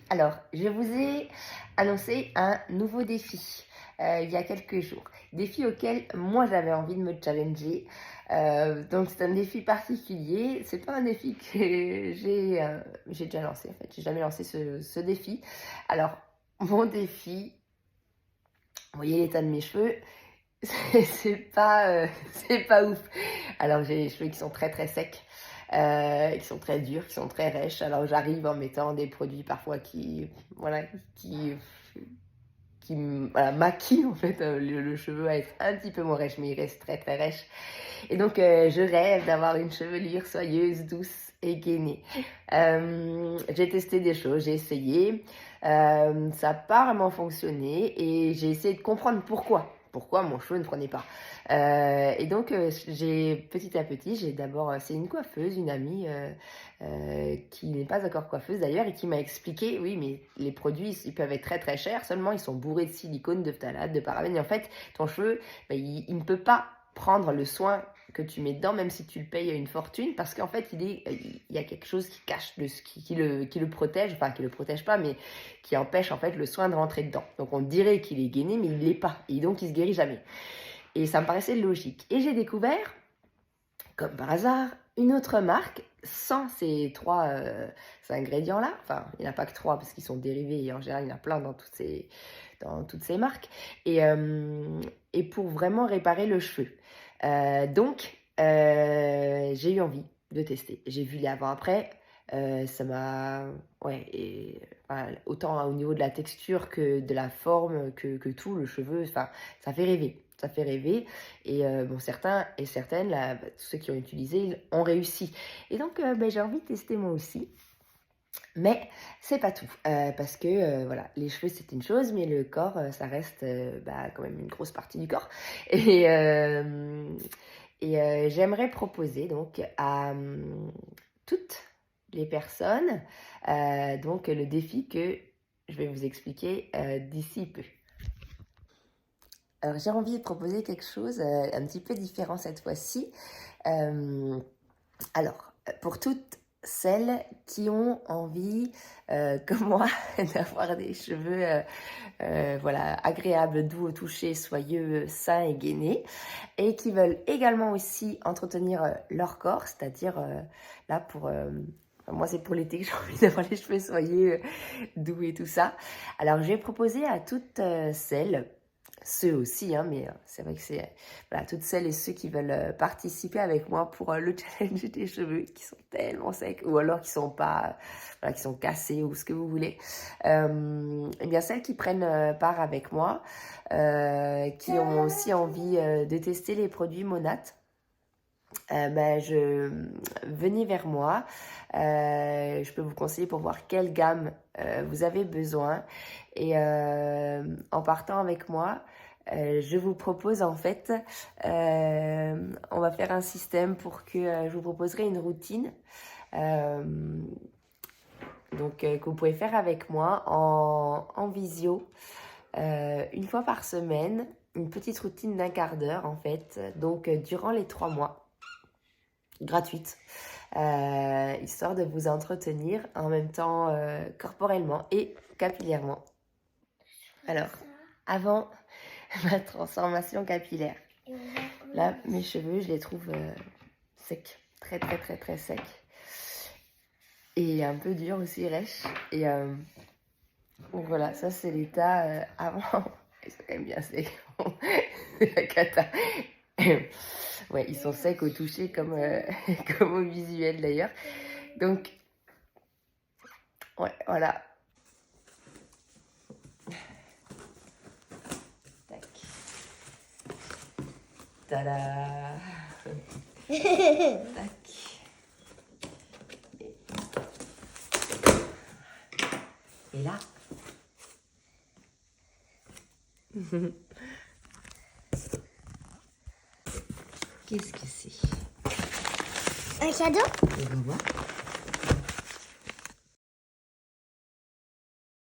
Alors, je vous ai annoncé un nouveau défi il y a quelques jours. Défi auquel moi j'avais envie de me challenger. Donc c'est un défi particulier. C'est pas un défi que j'ai déjà lancé en fait. J'ai jamais lancé ce défi. Alors, mon défi, vous voyez l'état de mes cheveux, c'est pas ouf. Alors j'ai les cheveux qui sont très très secs, qui sont très durs, qui sont très rêches. Alors j'arrive en mettant des produits parfois voilà, qui, voilà, maquillent en fait le cheveu à être un petit peu moins rêche, mais il reste très très rêche. Et donc je rêve d'avoir une chevelure soyeuse, douce et gainée. J'ai testé des choses, j'ai essayé, ça n'a pas vraiment fonctionné et j'ai essayé de comprendre pourquoi mon cheveu ne prenait pas. Et donc petit à petit, j'ai d'abord, c'est une coiffeuse, une amie qui n'est pas encore coiffeuse d'ailleurs et qui m'a expliqué, oui mais les produits ils peuvent être très très chers, seulement ils sont bourrés de silicone, de phtalate, de parabènes et en fait ton cheveu il ne peut pas prendre le soin que tu mets dedans, même si tu le payes une fortune, parce qu'en fait, il y a quelque chose qui cache, qui le protège, enfin qui le protège pas, mais qui empêche en fait le soin de rentrer dedans. Donc on dirait qu'il est gainé, mais il l'est pas, et donc il se guérit jamais. Et ça me paraissait logique. Et j'ai découvert, comme par hasard, une autre marque sans ces trois ingrédients-là. Enfin, il n'y en a pas que trois parce qu'ils sont dérivés et en général, il y en a plein dans toutes ces marques. Et pour vraiment réparer le cheveu. Donc, j'ai eu envie de tester. J'ai vu les avant-après. Ça m'a... Ouais, et, voilà, autant au niveau de la texture que de la forme, que tout, le cheveu, enfin, ça fait rêver. Ça fait rêver. Et bon, certains et certaines, là, tous ceux qui ont utilisé, ils ont réussi. Et donc, j'ai envie de tester moi aussi. Mais c'est pas tout, parce que voilà, les cheveux c'est une chose, mais le corps, ça reste quand même une grosse partie du corps. Et, j'aimerais proposer donc à toutes les personnes donc le défi que je vais vous expliquer d'ici peu. Alors j'ai envie de proposer quelque chose un petit peu différent cette fois-ci. Alors, pour toutes celles qui ont envie, comme moi, d'avoir des cheveux voilà, agréables, doux au toucher, soyeux, sains et gainés, et qui veulent également aussi entretenir leur corps, c'est-à-dire là pour... moi, c'est pour l'été que j'ai envie d'avoir les cheveux soyeux, doux et tout ça. Alors, j'ai proposé à toutes celles, ceux aussi, hein, mais c'est vrai que c'est voilà, toutes celles et ceux qui veulent participer avec moi pour le challenge des cheveux qui sont tellement secs ou alors qui sont pas, voilà, qui sont cassés ou ce que vous voulez. Et bien celles qui prennent part avec moi, qui ont aussi envie de tester les produits Monat. Venez vers moi, je peux vous conseiller pour voir quelle gamme vous avez besoin et en partant avec moi, je vous propose en fait, on va faire un système pour que je vous proposerai une routine donc que vous pouvez faire avec moi en visio une fois par semaine, une petite routine d'un quart d'heure en fait, donc durant les 3 mois. Gratuite, histoire de vous entretenir en même temps corporellement et capillairement. Alors, avant ma transformation capillaire, là, mes cheveux, je les trouve secs, très très très très secs. Et un peu durs aussi, rêches. Et donc voilà, ça c'est l'état avant. Ils sont quand même bien secs. C'est la cata. Ouais, ils sont secs au toucher comme, comme au visuel d'ailleurs. Donc, ouais, voilà. Tac. Tada. Tac. Et là. Qu'est-ce que c'est? Un cadeau? On va voir.